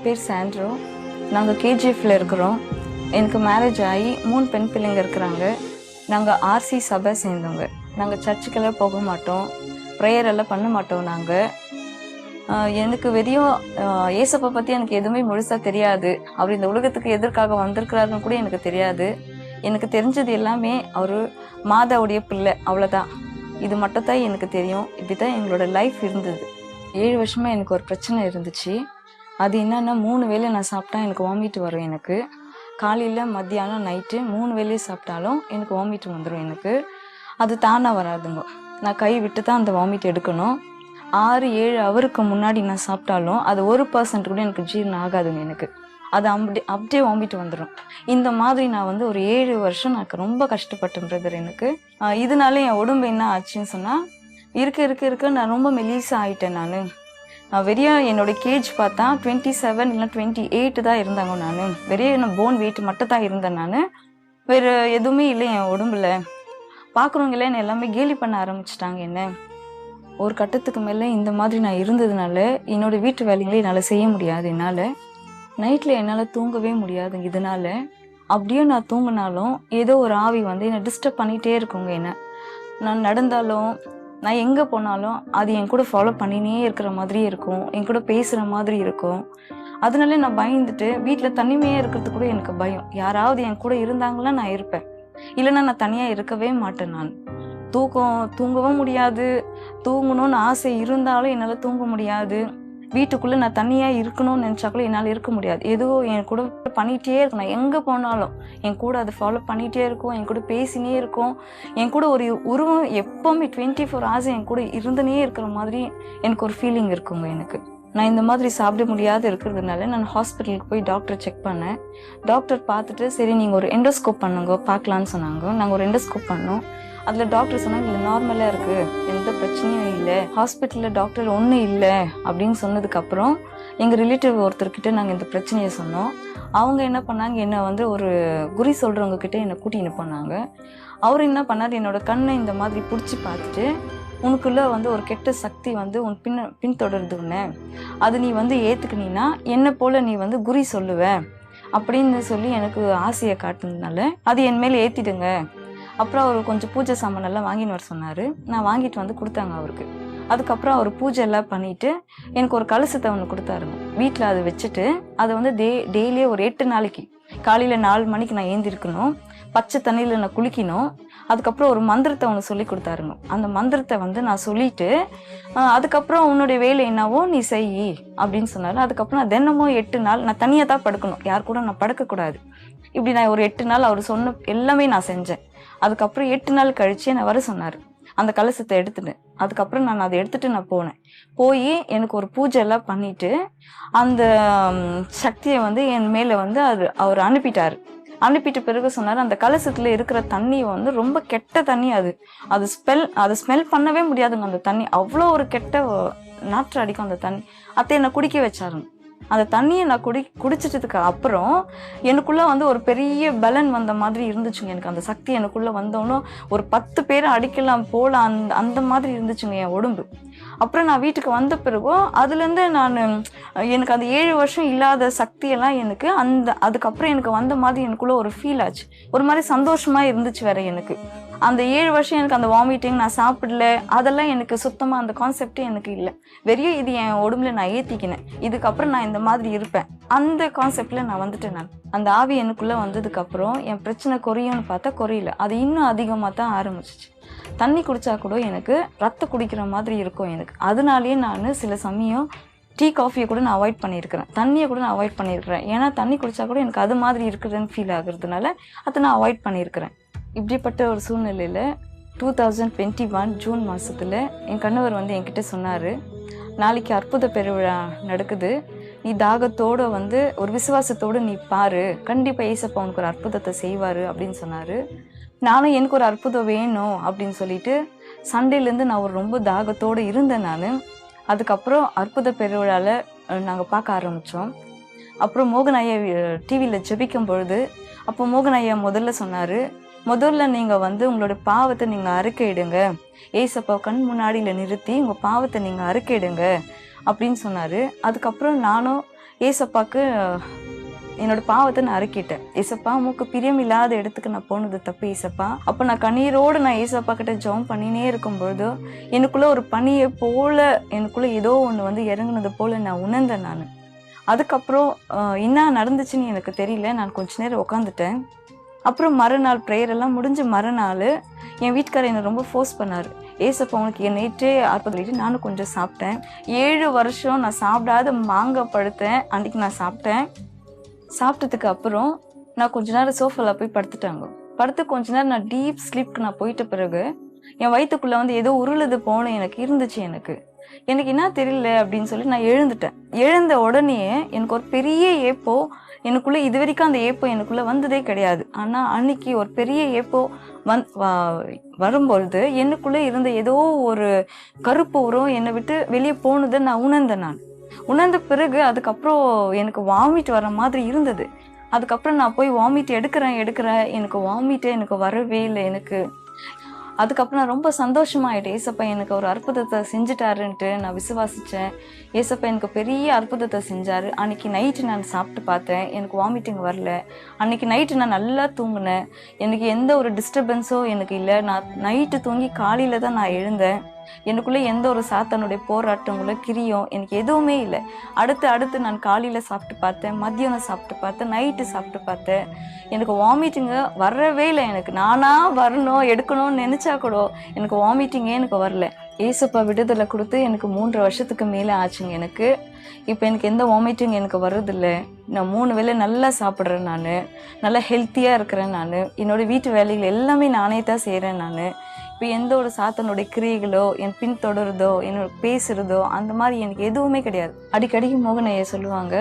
பேர் சாண்ட்ரோ. நாங்கள் கேஜிஎஃப்ல இருக்கிறோம். எனக்கு மேரேஜ் ஆகி 3 பெண் பிள்ளைங்க இருக்கிறாங்க. நாங்கள் ஆர்சி சபை சேர்ந்தவங்க. நாங்கள் சர்ச்சுக்கெல்லாம் போக மாட்டோம், ப்ரேயர் எல்லாம் பண்ண மாட்டோம். எனக்கு வெறியும் ஏசப்பா பற்றி எனக்கு எதுவுமே முழுசாக தெரியாது. அவர் இந்த உலகத்துக்கு எதற்காக வந்திருக்கிறாருன்னு கூட எனக்கு தெரியாது. எனக்கு தெரிஞ்சது எல்லாமே அவர் மாதாவுடைய பிள்ளை, அவ்வளோதான். இது மட்டும் தான் எனக்கு தெரியும். இப்படி தான் எங்களோட லைஃப் இருந்தது. 7 வருஷமாக எனக்கு ஒரு பிரச்சனை இருந்துச்சு. அது என்னன்னா 3 வேளை நான் சாப்பிட்டா எனக்கு வாமிட் வரும். எனக்கு காலையில் மத்தியானம் நைட்டு 3 வேளையை சாப்பிட்டாலும் எனக்கு வாமிட் வந்துடும். எனக்கு அது தானாக வராதுங்க. நான் கை விட்டு தான் அந்த வாமிட் எடுக்கணும். 6-7 ஹவருக்கு முன்னாடி நான் சாப்பிட்டாலும் அது 1% கூட எனக்கு ஜீரணம் ஆகாதுங்க. எனக்கு அது அப்படியே வாமிட் வந்துடும். இந்த மாதிரி நான் வந்து ஒரு 7 வருஷம் நான் ரொம்ப கஷ்டப்பட்டேன் பிரதர். எனக்கு இதனால என் உடம்பு என்ன ஆச்சுன்னு சொன்னால், இருக்க நான் ரொம்ப மெலிசாக ஆயிட்டேன். நான் வெறியா என்னோட கேஜ் பார்த்தா 27 இல்லை 28 தான் இருந்தாங்க. நான் வெறிய போன் வெயிட் மட்டும் தான் இருந்தேன். நான் வேறு எதுவுமே இல்லை என் உடம்புல. பார்க்குறவங்கள என்னை எல்லாமே கேலி பண்ண ஆரம்பிச்சிட்டாங்க. என்ன ஒரு கட்டத்துக்கு மேலே இந்த மாதிரி நான் இருந்ததுனால என்னோடய வீட்டு வேலைங்களே என்னால் செய்ய முடியாது. என்னால் நைட்டில் என்னால் தூங்கவே முடியாது. இதனால அப்படியே நான் தூங்கினாலும் ஏதோ ஒரு ஆவி வந்து என்னை டிஸ்டர்ப் பண்ணிகிட்டே இருக்குங்க. என்ன நான் நடந்தாலும் நான் எங்கே போனாலும் அது என் கூட ஃபாலோ பண்ணினே இருக்கிற மாதிரி இருக்கும், என் கூட பேசுகிற மாதிரி இருக்கும். அதனால நான் பயந்துட்டு வீட்டில் தனிமையாக இருக்கிறது கூட எனக்கு பயம். யாராவது என் கூட இருந்தாங்களா நான் இருப்பேன், இல்லைன்னா நான் தனியாக இருக்கவே மாட்டேன். நான் தூங்கவும் முடியாது. தூங்கணும்னு ஆசை இருந்தாலும் என்னால் தூங்க முடியாது. வீட்டுக்குள்ளே நான் தனியாக இருக்கணும்னு நினச்சா கூட என்னால் இருக்க முடியாது. ஏதோ என் கூட பண்ணிகிட்டே இருக்கும். நான் எங்கே போனாலும் என் கூட அதை ஃபாலோ பண்ணிகிட்டே இருக்கும், என் கூட பேசினே இருக்கும். என் கூட ஒரு உருவம் எப்போவுமே 24 hours என் கூட இருந்துனே இருக்கிற மாதிரி எனக்கு ஒரு ஃபீலிங் இருக்குங்க. எனக்கு நான் இந்த மாதிரி சாப்பிட முடியாது இருக்கிறதுனால நான் ஹாஸ்பிட்டலுக்கு போய் டாக்டர் செக் பண்ணேன். டாக்டர் பார்த்துட்டு சரி நீங்கள் ஒரு எண்டோஸ்கோப் பண்ணுங்க பார்க்கலான்னு சொன்னாங்க. நாங்கள் ஒரு எண்டோஸ்கோப் பண்ணோம். அதில் டாக்டர் சொன்னாங்க இல்லை நார்மலாக இருக்குது, எந்த பிரச்சனையும் இல்லை, ஹாஸ்பிட்டலில் டாக்டர் ஒன்றும் இல்லை அப்படின்னு சொன்னதுக்கப்புறம் எங்கள் ரிலேட்டிவ் ஒருத்தர்கிட்ட நாங்கள் இந்த பிரச்சனையை சொன்னோம். அவங்க என்ன பண்ணாங்க, என்னை வந்து ஒரு குறி சொல்கிறவங்க கிட்டே என்னை கூட்டின்னு போனாங்க. அவர் என்ன பண்ணார், என்னோட கண்ணை இந்த மாதிரி பிடிச்சி பார்த்துட்டு உனக்குள்ளே வந்து ஒரு கெட்ட சக்தி வந்து உன் பின்தொடருது உன்னை, அது நீ வந்து ஏற்றுக்கினீன்னா என்னை போல் நீ வந்து குறி சொல்லுவ அப்படின்னு சொல்லி எனக்கு ஆசையை காட்டுனதுனால அது என் மேலே ஏற்றிடுங்க. அப்புறம் அவர் கொஞ்சம் பூஜை சாமானெல்லாம் வாங்கின்னு வர சொன்னார். நான் வாங்கிட்டு வந்து கொடுத்தாங்க அவருக்கு. அதுக்கப்புறம் அவர் பூஜை எல்லாம் பண்ணிவிட்டு எனக்கு ஒரு கலசத்தை ஒன்று கொடுத்தாருங்க. வீட்டில் அதை வச்சுட்டு அதை வந்து டெய்லியே ஒரு 8 நாளைக்கு காலையில் 4 மணிக்கு நான் ஏந்திருக்கணும், பச்சை தண்ணியில் நான் குளிக்கணும். அதுக்கப்புறம் ஒரு மந்திரத்தை ஒன்று சொல்லி கொடுத்தாருங்க. அந்த மந்திரத்தை வந்து நான் சொல்லிவிட்டு அதுக்கப்புறம் உன்னுடைய வேலை என்னவோ நீ செய் அப்படின்னு சொன்னார். அதுக்கப்புறம் நான் தினமும் 8 நாள் நான் தனியாக தான் படுக்கணும், யார் கூட நான் படுக்கக்கூடாது. இப்படி நான் ஒரு 8 நாள் அவர் சொன்ன எல்லாமே நான் செஞ்சேன். அதுக்கப்புறம் 8 நாள் கழிச்சு என்னை வர சொன்னார் அந்த கலசத்தை எடுத்துட்டு. அதுக்கப்புறம் நான் அதை எடுத்துட்டு நான் போய் எனக்கு ஒரு பூஜை எல்லாம் பண்ணிட்டு அந்த சக்தியை வந்து என் மேலே வந்து அவர் அனுப்பிட்ட பிறகு சொன்னார், அந்த கலசத்துல இருக்கிற தண்ணி வந்து ரொம்ப கெட்ட தண்ணி. அதை ஸ்மெல் பண்ணவே முடியாதுங்க. அந்த தண்ணி அவ்வளோ ஒரு கெட்ட நாற்று அடிக்கும் அந்த தண்ணி. அதை என்னை குடிக்க வச்சாருங்க. அந்த தண்ணியை நான் குடிச்சிட்டதுக்கு அப்புறம் எனக்குள்ளே வந்து ஒரு பெரிய பலன் வந்த மாதிரி இருந்துச்சுங்க. எனக்கு அந்த சக்தி எனக்குள்ளே வந்தோன்னு ஒரு 10 பேரை அடிக்கலாம் போல அந்த மாதிரி இருந்துச்சுங்க என் உடம்பு. அப்புறம் நான் வீட்டுக்கு வந்த பிறகும் அதுலேருந்து எனக்கு அந்த 7 வருஷம் இல்லாத சக்தியெல்லாம் எனக்கு அதுக்கப்புறம் எனக்கு வந்த மாதிரி எனக்குள்ளே ஒரு ஃபீல் ஆச்சு. ஒரு மாதிரி சந்தோஷமாக இருந்துச்சு வேற எனக்கு. அந்த 7 வருஷம் எனக்கு அந்த வாமிட்டிங், நான் சாப்பிடல, அதெல்லாம் எனக்கு சுத்தமாக அந்த கான்செப்டே எனக்கு இல்லை. வெறியும் இது என் உடம்புல நான் ஏற்றிக்கினேன், இதுக்கப்புறம் நான் இந்த மாதிரி இருப்பேன், அந்த கான்செப்டில் நான் வந்துட்டேன். அந்த ஆவி எனக்குள்ளே வந்ததுக்கப்புறம் என் பிரச்சனை குறையும்னு பார்த்தா குறையில, அது இன்னும் அதிகமாக தான் ஆரம்பிச்சிச்சு. தண்ணி குடித்தா கூட எனக்கு ரத்தம் குடிக்கிற மாதிரி இருக்கும் எனக்கு. அதனாலேயே நான் சில சமயம் டீ காஃபியை கூட நான் அவாய்ட் பண்ணியிருக்கிறேன், தண்ணியை கூட நான் அவாய்ட் பண்ணியிருக்கிறேன். ஏன்னா தண்ணி குடித்தா கூட எனக்கு அது மாதிரி இருக்குதுன்னு ஃபீல் ஆகுறதுனால அதை நான் அவாய்ட் பண்ணியிருக்கிறேன். இப்படிப்பட்ட ஒரு சூழ்நிலையில் 2021 ஜூன் மாதத்தில் என் கணவர் வந்து என்கிட்ட சொன்னார், நாளைக்கு அற்புத பெருவிழா நடக்குது, நீ தாகத்தோடு வந்து ஒரு விசுவாசத்தோடு நீ பாரு, கண்டிப்பாக ஏசப்பா உனக்கு ஒரு அற்புதத்தை செய்வார் அப்படின்னு சொன்னார். நானும் எனக்கு ஒரு அற்புதம் வேணும் அப்படின்னு சொல்லிட்டு சண்டேலேருந்து நான் ஒரு ரொம்ப தாகத்தோடு இருந்தேன். அதுக்கப்புறம் அற்புத பெருவிழாவில் நாங்கள் பார்க்க ஆரம்பித்தோம். அப்புறம் மோகன் ஐயா டிவியில் ஜெபிக்கும் பொழுது அப்போ மோகன் ஐயா முதல்ல சொன்னார், முதல்ல நீங்கள் வந்து உங்களோட பாவத்தை நீங்கள் அறிக்கையிடுங்க, ஏசப்பா கண் முன்னாடியில் நிறுத்தி உங்கள் பாவத்தை நீங்கள் அறிக்கையிடுங்க அப்படின்னு சொன்னார். அதுக்கப்புறம் நானும் ஏசப்பாக்கு என்னோட பாவத்தை நான் அறிக்கிட்டேன். ஏசப்பா, உமக்கு பிரியம் இல்லாத இடத்துக்கு நான் போனது தப்பு ஏசப்பா. அப்போ நான் கண்ணீரோடு நான் ஏசப்பா கிட்ட ஜெபம் பண்ணினே இருக்கும்பொழுது எனக்குள்ள ஒரு பனியை போல எனக்குள்ள ஏதோ ஒன்று வந்து இறங்குனது போல நான் உணர்ந்தேன். நான் அதுக்கப்புறம் என்ன நடந்துச்சுன்னு எனக்கு தெரியல. நான் கொஞ்ச நேரம் உட்காந்துட்டேன். அப்புறம் மறுநாள் ப்ரேயர் எல்லாம் முடிஞ்சு மறுநாள் என் வீட்டுக்காரர் என்னை ரொம்ப ஃபோர்ஸ் பண்ணார். ஏசப்பா உனக்கு என் நேற்றே அற்புதம். நானும் கொஞ்சம் சாப்பிட்டேன். 7 வருஷம் நான் சாப்பிடாத மாங்காய் படுத்தேன். அன்றைக்கி நான் சாப்பிட்டேன். சாப்பிட்டதுக்கு அப்புறம் நான் கொஞ்ச நேரம் சோஃபாவில் போய் படுத்துட்டாங்க. படுத்து கொஞ்ச நேரம் நான் டீப் ஸ்லீப்க்கு நான் போயிட்ட பிறகு என் வயிற்றுக்குள்ளே வந்து ஏதோ உருளுது போன எனக்கு இருந்துச்சு. எனக்கு என்ன தெரியல அப்படின்னு சொல்லி நான் எழுந்துட்டேன். எழுந்த உடனே எனக்கு ஒரு பெரிய ஏப்போ எனக்குள்ளே, இது வரைக்கும் அந்த ஏப்போ எனக்குள்ளே வந்ததே கிடையாது. ஆனால் அன்னைக்கு ஒரு பெரிய ஏப்போ வரும்பொழுது எனக்குள்ளே இருந்த ஏதோ ஒரு கருப்பு உரம் என்னை விட்டு வெளியே போனதை நான் உணர்ந்தேன். நான் உணர்ந்த பிறகு அதுக்கப்புறம் எனக்கு வாமிட் வர மாதிரி இருந்தது. அதுக்கப்புறம் நான் போய் வாமிட் எடுக்கிறேன். எனக்கு வாமிட்டே எனக்கு வரவே இல்லை. அதுக்கப்புறம் நான் ரொம்ப சந்தோஷமாயிட்டேன். ஏசப்பா எனக்கு ஒரு அற்புதத்தை செஞ்சுட்டாருன்ட்டு நான் விசுவாசித்தேன். ஏசப்பா எனக்கு பெரிய அற்புதத்தை செஞ்சார். அன்றைக்கி நைட்டு நான் சாப்பிட்டு பார்த்தேன். எனக்கு வாமிட்டிங் வரல. அன்றைக்கி நைட்டு நான் நல்லா தூங்கினேன். எனக்கு எந்த ஒரு டிஸ்டர்பன்ஸோ எனக்கு இல்லை. நான் நைட்டு தூங்கி காலையில் தான் நான் எழுந்தேன். எனக்குள்ளே எந்த ஒரு சாத்தானுடைய போராட்டங்களோ கிரியும் எனக்கு எதுவுமே இல்லை. அடுத்து நான் காலையில் சாப்பிட்டு பார்த்தேன், மதியானம் சாப்பிட்டு பார்த்தேன், நைட்டு சாப்பிட்டு பார்த்தேன். எனக்கு வாமிட்டிங்கு வரவே இல்லை. எனக்கு நானாக வரணும் எடுக்கணும்னு நினச்சா கூட எனக்கு வாமிட்டிங்கே எனக்கு வரல. ஏசப்பா விடுதலை கொடுத்து எனக்கு 3 வருஷத்துக்கு மேலே ஆச்சுங்க. இப்போ எனக்கு எந்த வாமிட்டிங் எனக்கு வர்றதில்லை. நான் 3 வேளை நல்லா சாப்பிட்றேன். நான் நல்லா ஹெல்த்தியாக இருக்கிறேன். நான் என்னோடய வீட்டு வேலைகள் எல்லாமே நானே தான் செய்கிறேன். நான் இப்போ எந்த ஒரு சாத்தனுடைய கிரியைகளோ என் பின்தொடருதோ என்னோட பேசுகிறதோ அந்த மாதிரி எனக்கு எதுவுமே கிடையாது. அடிக்கடி மோகன் ஐயா சொல்லுவாங்க,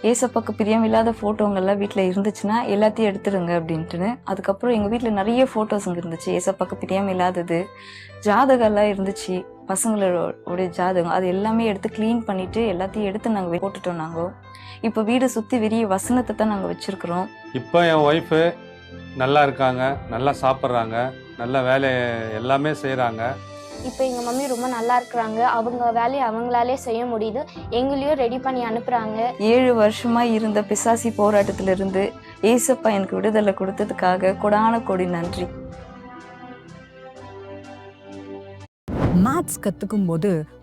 ஏசப்பாக்கு பிரியமில்லாத ஃபோட்டோங்கள்லாம் வீட்டில் இருந்துச்சுன்னா எல்லாத்தையும் எடுத்துருங்க அப்படின்ட்டுன்னு. அதுக்கப்புறம் எங்கள் வீட்டில் நிறைய ஃபோட்டோஸுங்க இருந்துச்சு. ஏசப்பாக்கு பிரியம் இல்லாதது ஜாதகம்லாம் இருந்துச்சு, பசங்களோடைய ஜாதகம். அது எல்லாமே எடுத்து க்ளீன் பண்ணிவிட்டு எல்லாத்தையும் எடுத்து நாங்கள் போட்டுட்டோம். நாங்கள் இப்போ வீடு சுற்றி வெறிய வசனத்தை தான் நாங்கள் வச்சுருக்குறோம். இப்போ என் ஒய்ஃபு நல்லா இருக்காங்க, நல்லா சாப்பிட்றாங்க, நல்ல வேலை எல்லாமே செய்கிறாங்க. இப்போ எங்கள் மம்மி ரொம்ப நல்லா இருக்கிறாங்க. அவங்க வேலையை அவங்களாலே செய்ய முடியுது. எங்களையும் ரெடி பண்ணி அனுப்புகிறாங்க. 7 வருஷமாக இருந்த பிசாசி போராட்டத்திலிருந்து ஏசப்பா எனக்கு விடுதலை கொடுத்ததுக்காக கொடான கோடி நன்றி. மேத்ஸ் கற்றுக்கும் போது